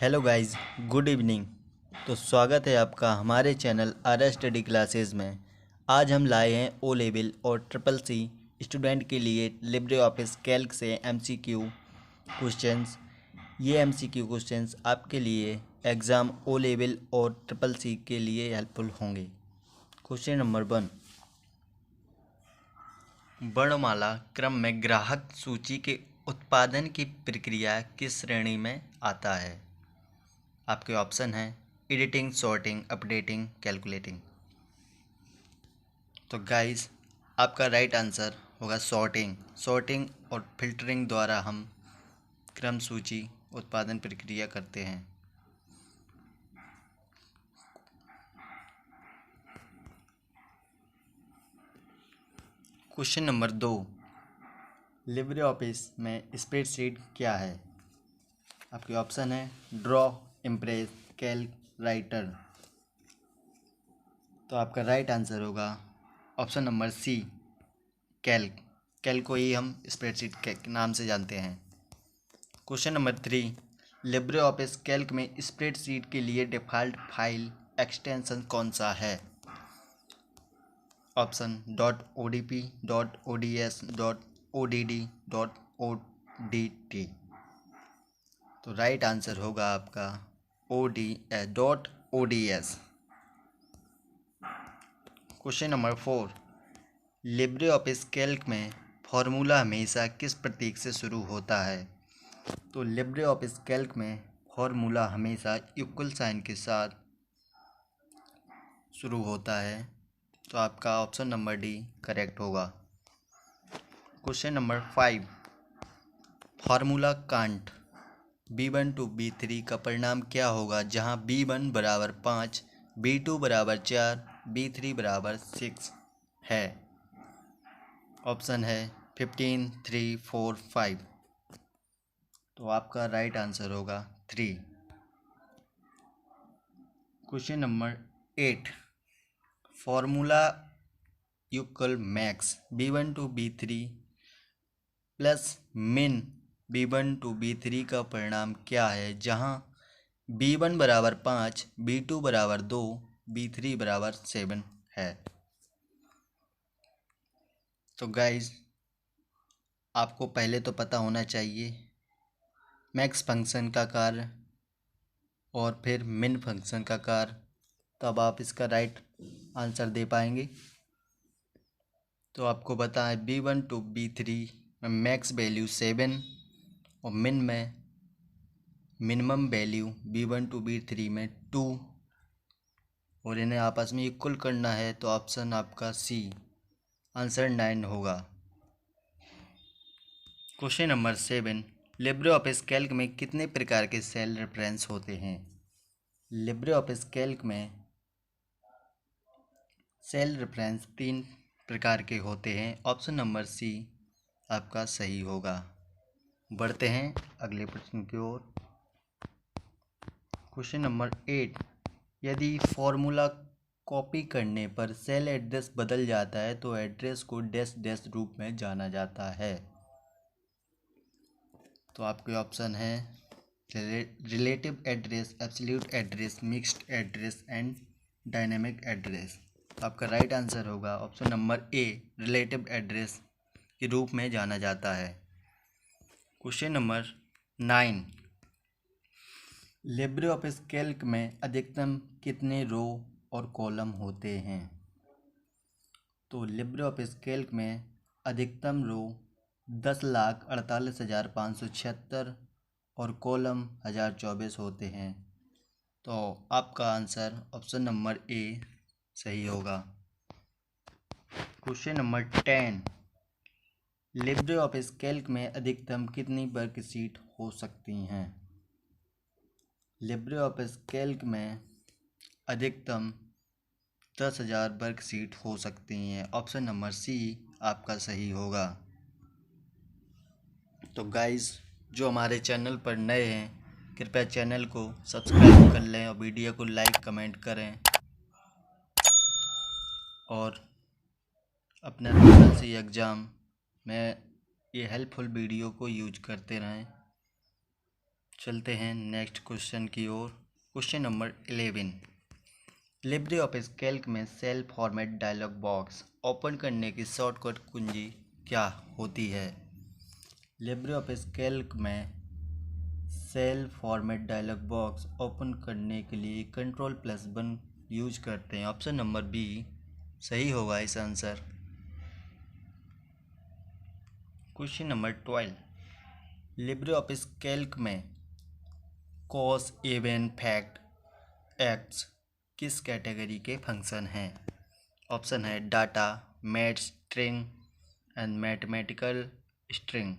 Hello guys, good evening. तो स्वागत है आपका हमारे चैनल आर स्टडी क्लासेस में। आज हम लाए हैं ओ लेवल और ट्रिपल सी स्टूडेंट के लिए लिब्रे ऑफिस कैल्क से एमसीक्यू क्वेश्चंस। ये एमसीक्यू क्वेश्चंस आपके लिए एग्ज़ाम ओ लेवल और ट्रिपल सी के लिए हेल्पफुल होंगे। क्वेश्चन नंबर 1, वर्णमाला क्रम में ग्राहक सूची के उत्पादन की प्रक्रिया किस श्रेणी में आता है? आपके ऑप्शन हैं एडिटिंग, सॉर्टिंग, अपडेटिंग, कैलकुलेटिंग। तो गाइस, आपका राइट आंसर होगा सॉर्टिंग। सॉर्टिंग और फिल्टरिंग द्वारा हम क्रम सूची उत्पादन प्रक्रिया करते हैं। क्वेश्चन नंबर 2, लिब्रे ऑफिस में स्प्रेडशीट क्या है? आपके ऑप्शन है ड्रॉ, इम्प्रेस, कैल्क, राइटर। तो आपका राइट आंसर होगा option number C, Calc. Calc को ही हम स्प्रेडशीट के नाम से जानते हैं। Question number 3, Libre office Calc में स्प्रेडशीट के लिए डिफ़ॉल्ट फाइल एक्सटेंशन कौन सा है? Option .odp, .ods, .odd, .odt। तो राइट आंसर होगा आपका .ods। Question number 4, Libre office Calc में फॉर्मूला हमेशा किस प्रतीक से शुरू होता है? तो लिब्रे ऑफिस कैल्क में फॉर्मूला हमेशा इक्वल साइन के साथ शुरू होता है। तो आपका ऑप्शन नंबर डी करेक्ट होगा। Question number 5, formula can't B1 to B3 का परिणाम क्या होगा जहां B1 बराबर 5, B2 बराबर 4, B3 बराबर 6 है? ऑप्शन है 15, 3, 4, 5। तो आपका राइट आंसर होगा 3। Question number 8, formula equal max B1 to B3 plus मिन B1 to B3 का परिणाम क्या है जहां B1 बराबर 5, B2 बराबर 2, B3 बराबर 7 है? तो गाइज, आपको पहले तो पता होना चाहिए मैक्स फंक्शन का कार्य और फिर मिन फंक्शन का कार्य, तब आप इसका राइट आंसर दे पाएंगे। तो आपको पता है B1 to B3 में मैक्स वैल्यू 7 और मिन में minimum value B1 to B3 में 2, और इन्हें आपस में इक्वल करना है। तो ऑप्शन आपका सी, आंसर 9 होगा। Question number 7, Libre office Calc में कितने प्रकार के सेल रेफरेंस होते हैं? लिब्रे ऑफिस कैल्क में सेल रेफरेंस 3 प्रकार के होते हैं। ऑप्शन नंबर सी आपका सही होगा। बढ़ते हैं अगले प्रश्न की ओर। क्वेश्चन नंबर 8, यदि फॉर्मूला कॉपी करने पर सेल एड्रेस बदल जाता है तो एड्रेस को डैश डैश रूप में जाना जाता है। तो आपके ऑप्शन है relative address, absolute address, mixed address and dynamic address. आपका राइट आंसर होगा ऑप्शन नंबर ए, रिलेटिव एड्रेस के रूप में जाना जाता है। Question number 9, Libre office Calc में अधिकतम कितने रो और कॉलम होते हैं? तो लिब्रे ऑफिस कैल्क में अधिकतम रो 10,48,576 और कॉलम 1024 होते हैं। तो आपका आंसर ऑप्शन नंबर ए सही होगा। Question number 10, Libre office Calc में अधिकतम कितनी वर्कशीट हो सकती हैं? लिब्रे ऑफिस कैल्क में अधिकतम 10,000 वर्कशीट हो सकती हैं। ऑप्शन नंबर सी आपका सही होगा। तो गाइस, जो हमारे चैनल पर नए हैं कृपया चैनल को सब्सक्राइब कर लें और वीडियो को लाइक कमेंट करें और अपने ट्रिपल सी एग्ज़ाम में ये हेल्पफुल वीडियो को यूज करते रहें। चलते हैं नेक्स्ट क्वेश्चन की ओर। Question number 11। Libre office Calc में cell format dialog box open करने की शॉर्टकट कुंजी क्या होती है? लिब्रे ऑफिस कैल्क में cell format dialog box open करने के लिए Ctrl+1 यूज करते हैं। ऑप्शन नंबर बी सही होगा इस answer. Question number 12। Libre office Calc में कॉज इवेंट फैक्ट एक्ट्स किस कैटेगरी के फंक्शन हैं? ऑप्शन है data, math string and mathematical string.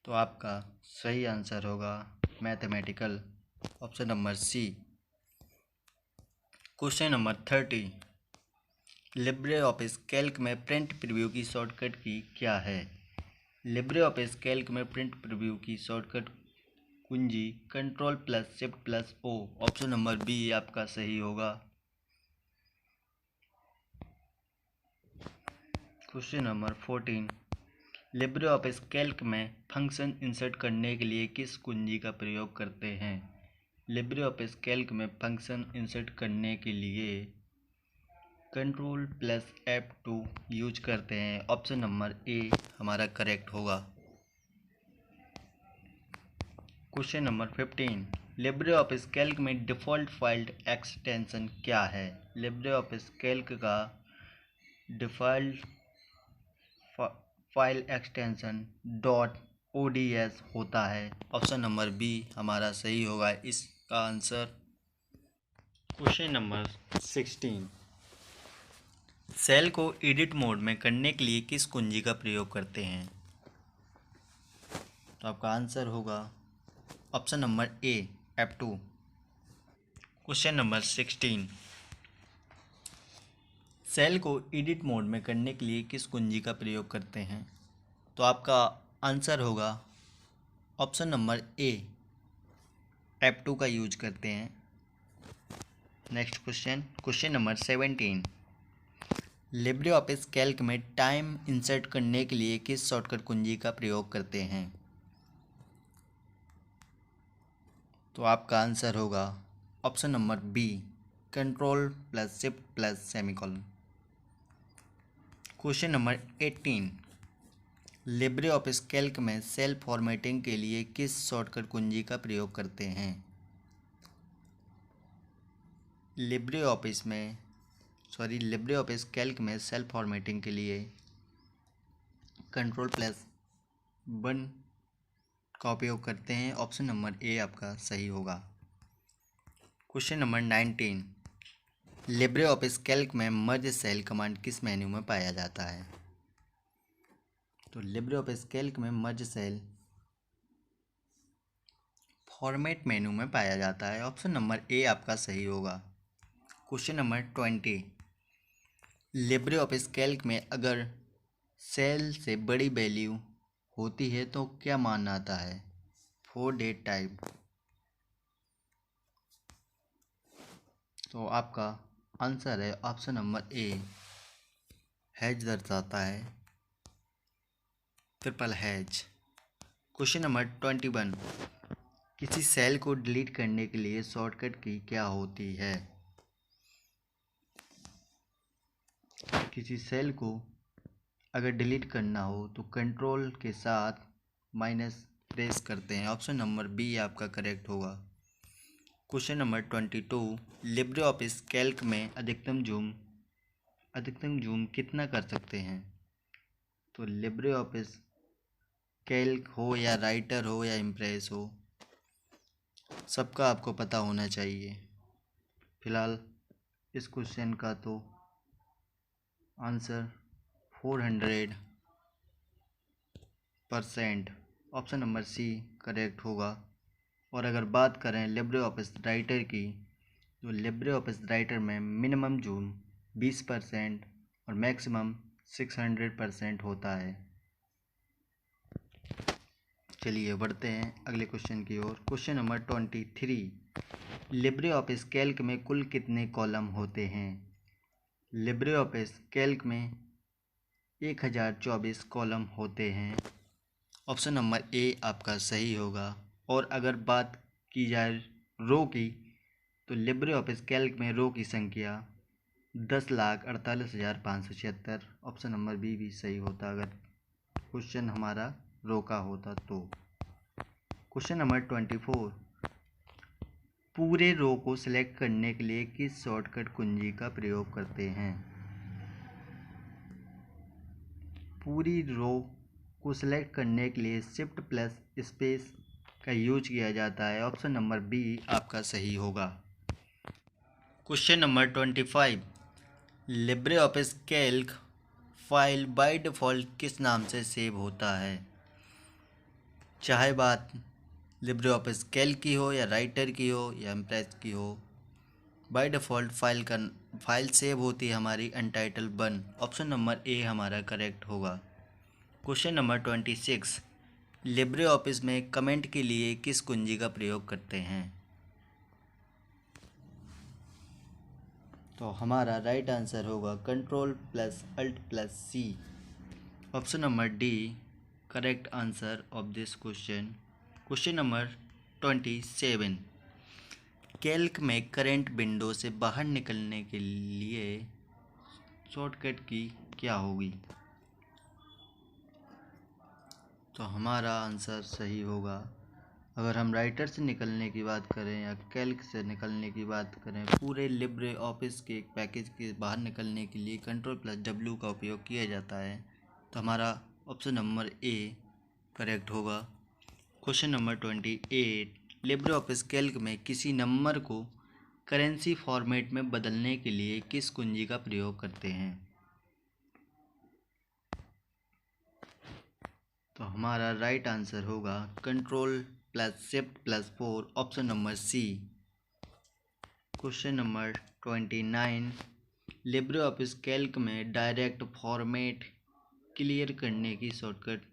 तो आपका सही आंसर होगा mathematical, option number C. Question number 30। Libre office Calc में प्रिंट प्रीव्यू की शॉर्टकट की क्या है? लिब्रे ऑफिस कैल्क में प्रिंट प्रीव्यू की शॉर्टकट कुंजी Ctrl+Shift+O, ऑप्शन नंबर बी आपका सही होगा। Question number 14। Libre office Calc में फंक्शन इंसर्ट करने के लिए किस कुंजी का प्रयोग करते हैं? लिब्रे ऑफिस कैल्क में फंक्शन इंसर्ट करने के लिए Ctrl+F2 यूज करते हैं। ऑप्शन नंबर ए हमारा करेक्ट होगा। Question number 15। Libre office Calc में डिफ़ॉल्ट फाइल एक्सटेंशन क्या है? लिब्रे ऑफिस कैल्क का डिफ़ॉल्ट फाइल एक्सटेंशन .ods होता है। ऑप्शन नंबर बी हमारा सही होगा इसका आंसर। Question number 16। सेल को एडिट मोड में करने के लिए किस कुंजी का प्रयोग करते हैं? तो आपका आंसर होगा option number A F2। Question number 16। Cell को एडिट मोड में करने के लिए किस कुंजी का प्रयोग करते हैं? तो आपका आंसर होगा ऑप्शन नंबर ए F2 का यूज करते हैं। Next question number 17। Libre office Calc में टाइम इंसर्ट करने के लिए किस शॉर्टकट कुंजी का प्रयोग करते हैं? तो आपका आंसर होगा ऑप्शन नंबर बी Ctrl+Shift+सेमीकोलन। Question number 18। Libre office Calc में सेल फॉर्मेटिंग के लिए किस शॉर्टकट कुंजी का प्रयोग करते हैं? लिब्रे ऑफिस कैल्क में सेल फॉर्मेटिंग के लिए Ctrl+1 का उपयोग करते हैं। ऑप्शन नंबर ए आपका सही होगा। Question number 19। Libre office Calc में मर्ज सेल कमांड किस मेन्यू में पाया जाता है? तो लिब्रे ऑफिस कैल्क में मर्ज सेल फॉर्मेट मेन्यू में पाया जाता है। ऑप्शन नंबर ए आपका सही होगा। Question number 20। Libre office Calc में अगर सेल से बड़ी वैल्यू होती है तो क्या मान आता है? 4 डेट टाइप। तो आपका आंसर है ऑप्शन नंबर ए हैज दर्शाता है ट्रिपल हैज। Question number 21। किसी सेल को डिलीट करने के लिए शॉर्टकट की क्या होती है? किसी सेल को अगर डिलीट करना हो तो कंट्रोल के साथ माइनस प्रेस करते हैं। ऑप्शन नंबर बी आपका करेक्ट होगा। Question number 22। Libre office Calc में अधिकतम जूम कितना कर सकते हैं? तो लिब्रे ऑफिस कैल्क हो या राइटर हो या इम्प्रेस हो, सबका आपको पता होना चाहिए। फिलहाल इस क्वेश्चन का तो answer 400% option number C correct होगा। और अगर बात करें लिब्रे ऑफिस राइटर की, तो लिब्रे ऑफिस राइटर में मिनिमम जूम 20% और मैक्सिमम 600% होता है। चलिए बढ़ते हैं अगले क्वेश्चन की ओर। Question number 23। Libre office Calc में कुल कितने कॉलम होते हैं? लिब्रे ऑफिस कैल्क में 1024 कॉलम होते हैं। ऑप्शन नंबर ए आपका सही होगा। और अगर बात की जाए रो की, तो लिब्रे ऑफिस कैल्क में रो की संख्या 10,48,576। ऑप्शन नंबर बी भी सही होता अगर क्वेश्चन हमारा रो का होता तो। क्वेश्चन नंबर 24, पूरे रो को सिलेक्ट करने के लिए किस शॉर्टकट कुंजी का प्रयोग करते हैं? पूरी रो को सिलेक्ट करने के लिए शिफ्ट प्लस स्पेस का यूज किया जाता है। ऑप्शन नंबर बी आपका सही होगा। Question number 25, Libre office Calc file by default किस नाम से सेव होता है? चाहे बात लिब्रे ऑफिस कैल्क की हो या राइटर की हो या इम्प्रेस की हो, बाय डिफ़ॉल्ट फाइल सेव होती है हमारी अनटाइटल्ड 1। ऑप्शन नंबर ए हमारा करेक्ट होगा। क्वेश्चन नंबर 26, लिब्रे ऑफिस में कमेंट के लिए किस कुंजी का प्रयोग करते हैं? तो हमारा राइट आंसर होगा control plus alt plus C. Option number D correct answer of this question. Question number 27, calc में करंट विंडो से बाहर निकलने के लिए शॉर्टकट की क्या होगी? तो हमारा आंसर सही होगा। अगर हम राइटर से निकलने की बात करें या कैल्क से निकलने की बात करें, पूरे लिब्रे ऑफिस के पैकेज के बाहर निकलने के लिए कंट्रोल प्लस डब्ल्यू का उपयोग किया जाता है। तो हमारा ऑप्शन नंबर ए करेक्ट होगा। Question number 28, Libre office Calc में किसी नंबर को करेंसी फॉर्मेट में बदलने के लिए किस कुंजी का प्रयोग करते हैं? तो हमारा राइट आंसर होगा control plus shift plus 4। Option number C. Question number 29, libre office Calc में डायरेक्ट फॉर्मेट क्लियर करने की शॉर्टकट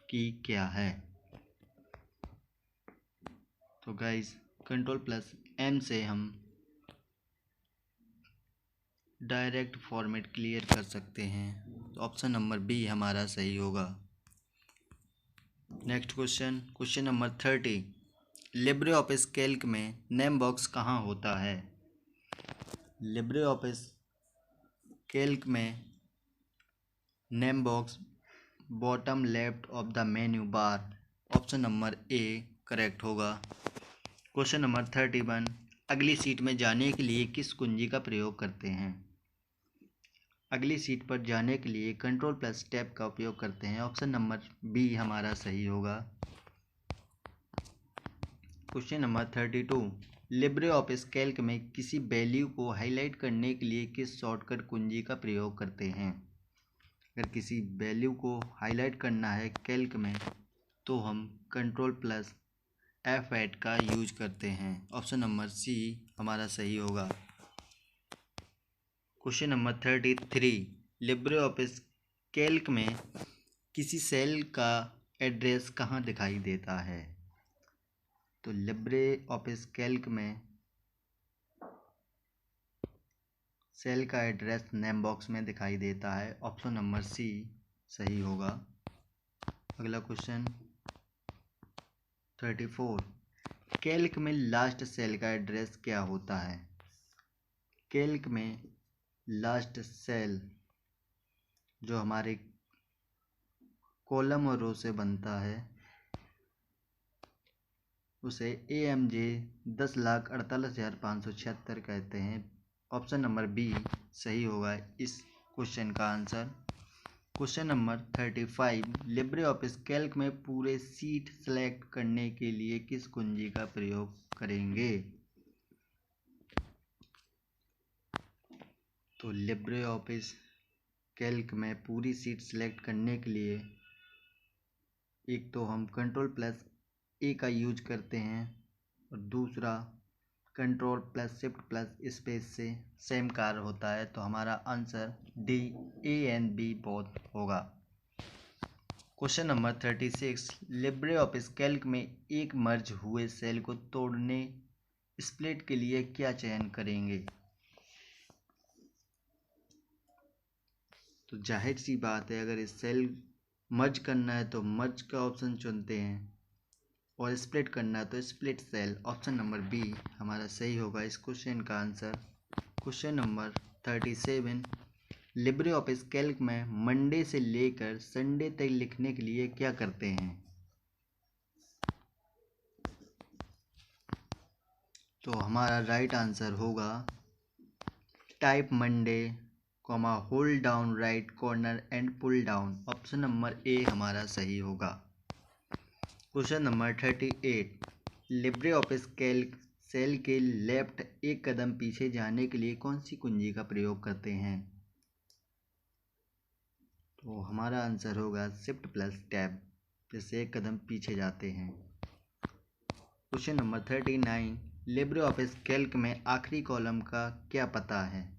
की क्या है? तो गाइस कंट्रोल प्लस एम से हम डायरेक्ट फॉर्मेट क्लियर कर सकते हैं। तो ऑप्शन नंबर बी हमारा सही होगा। Next question, question number 30, libre office Calc में नेम बॉक्स कहाँ होता है? लिब्रे ऑफिस कैल्क में name box bottom left of the menu bar. Option number A correct होगा। क्वेश्चन नंबर 31, अगली सीट में जाने के लिए किस कुंजी का प्रयोग करते हैं? अगली सीट पर जाने के लिए कंट्रोल प्लस टैब का उपयोग करते हैं। ऑप्शन नंबर बी हमारा सही होगा। Question number 32, Libre office Calc में किसी वैल्यू को हाईलाइट करने के लिए किस शॉर्टकट कुंजी का प्रयोग करते हैं? अगर किसी वैल्यू को हाईलाइट करना है कैल्क में तो हम कंट्रोल प्लस F8 का यूज करते हैं। ऑप्शन नंबर सी हमारा सही होगा। Question number 33, Libre office Calc में किसी सेल का एड्रेस कहाँ दिखाई देता है? तो लिब्रे ऑफिस कैल्क में सेल का एड्रेस नेम बॉक्स में दिखाई देता है। ऑप्शन नंबर सी सही होगा। अगला क्वेश्चन 34, कैल्क में लास्ट सेल का एड्रेस क्या होता है? कैल्क में लास्ट सेल जो हमारे कॉलम और रो से बनता है उसे AMJ 10,48,576 कहते हैं। ऑप्शन नंबर बी सही होगा इस क्वेश्चन का answer. Question number 35, Libre office Calc में पूरे सीट सेलेक्ट करने के लिए किस कुंजी का प्रयोग करेंगे? तो लिब्रे ऑफिस कैल्क में पूरी सीट सेलेक्ट करने के लिए एक तो हम कंट्रोल प्लस ए का यूज करते हैं और दूसरा control plus shift plus space से सेम कार्य होता है। तो हमारा answer D A and B both होगा। Question number 36, Libre office Calc में एक मर्ज हुए सेल को तोड़ने स्प्लिट के लिए क्या चयन करेंगे? तो जाहिर सी बात है अगर इस सेल मर्ज करना है तो मर्ज का ऑप्शन चुनते हैं, और स्प्लिट करना है तो split cell. Option number B हमारा सही होगा इस क्वेश्चन का answer. Question number 37, libre office Calc में मंडे से लेकर संडे तक लिखने के लिए क्या करते हैं? तो हमारा राइट आंसर होगा type Monday, hold down right corner and pull down. Option number A हमारा सही होगा। Question number 38, libre office calc cell के लेफ्ट एक कदम पीछे जाने के लिए कौन सी कुंजी का प्रयोग करते हैं? तो हमारा आंसर होगा शिफ्ट प्लस टैब, जिससे एक कदम पीछे जाते हैं। Question number 39, Libre office Calc में आखिरी कॉलम का क्या पता है?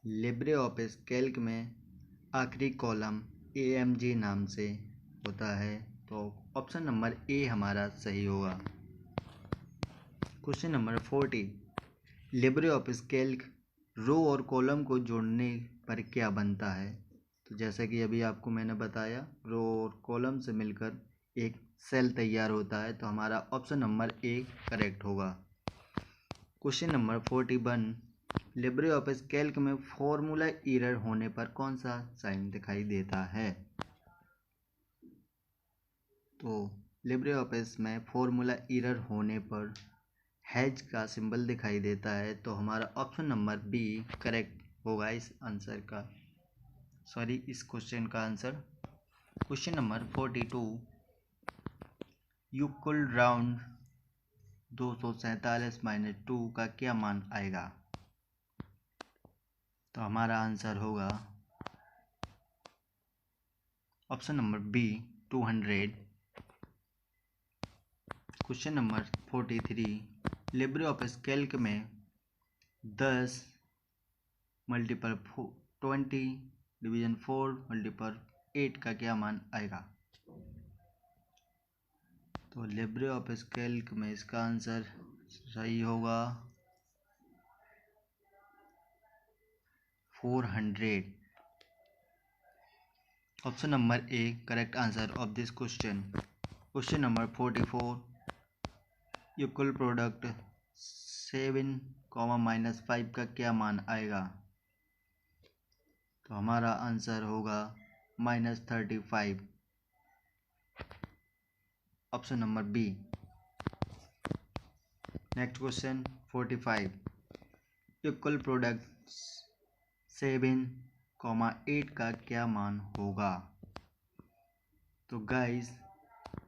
लिब्रे ऑफिस कैल्क में आखिरी कॉलम AMG नाम से होता है, तो ऑप्शन नंबर ए हमारा सही होगा। Question number 40, Libre office Calc row और कॉलम को जोड़ने पर क्या बनता है? तो जैसा कि अभी आपको मैंने बताया, रो और कॉलम से मिलकर एक सेल तैयार होता है, तो हमारा ऑप्शन नंबर ए करेक्ट होगा। Question number 41, Libre office Calc में फॉर्मूला एरर होने पर कौन सा साइन दिखाई देता है? तो लिब्रे ऑफिस में फॉर्मूला एरर होने पर हैज का सिंबल दिखाई देता है, तो हमारा ऑप्शन नंबर बी करेक्ट होगा इस आंसर का, इस क्वेश्चन का आंसर। क्वेश्चन नंबर 42, यूक्ल राउंड 247 - 2 का क्या मान आएगा? तो हमारा आंसर होगा option number B 200। Question number 43, libre office Calc में 10 × 20 डिवीजन 4 × 8 का क्या मान आएगा? तो लिब्रे ऑफिस कैल्क में इसका आंसर सही होगा 400। Option number A correct answer of this question. Question number 44, equal product 7, -5 का क्या मान आएगा? तो हमारा आंसर होगा -35। Option number B. Next question 45, equal product 7, 8 का क्या मान होगा? तो गाइस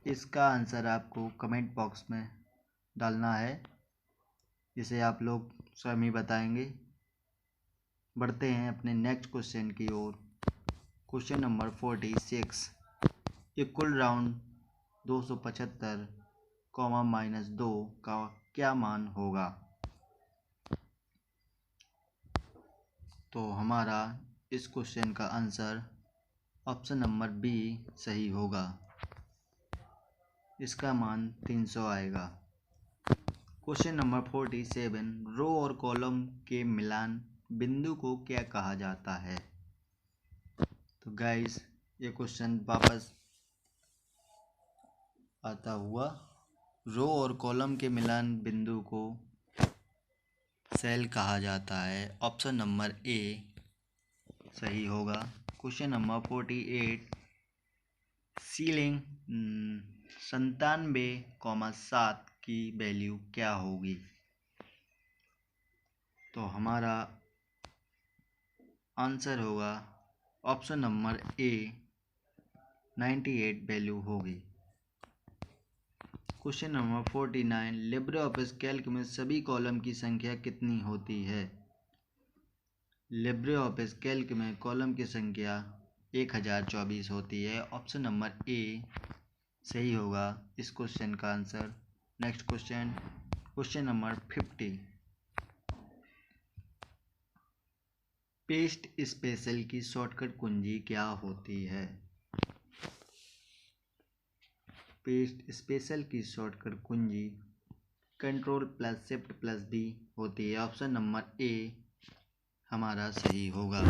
इसका आंसर आपको कमेंट बॉक्स में डालना है, जिसे आप लोग स्वयं ही बताएंगे। बढ़ते हैं अपने नेक्स्ट क्वेश्चन की ओर। क्वेश्चन नंबर 46, इक्वल राउंड 275, -2 का क्या मान होगा? तो हमारा इस क्वेश्चन का आंसर ऑप्शन नंबर बी सही होगा। इसका मान 300 आएगा। क्वेश्चन नंबर 47, रो और कॉलम के मिलान बिंदु को क्या कहा जाता है? तो गाइस ये क्वेश्चन वापस आता हुआ, रो और कॉलम के मिलान बिंदु को सेल कहा जाता है। ऑप्शन नंबर ए सही होगा। क्वेश्चन नंबर 48, सीलिंग 97,7 की वैल्यू क्या होगी? तो हमारा आंसर होगा ऑप्शन नंबर ए 98 वैल्यू होगी। Question number 49, Libre office Calc में सभी कॉलम की संख्या कितनी होती है? लिब्रे ऑफिस कैल्क में कॉलम की संख्या 1024 होती है। ऑप्शन नंबर ए सही होगा इस क्वेश्चन का answer. Next question, question number 50, paste special की शॉर्टकट कुंजी क्या होती है? पेस्ट स्पेशल की शॉर्टकट कुंजी Ctrl+Shift+B होती है। ऑप्शन नंबर ए हमारा सही होगा।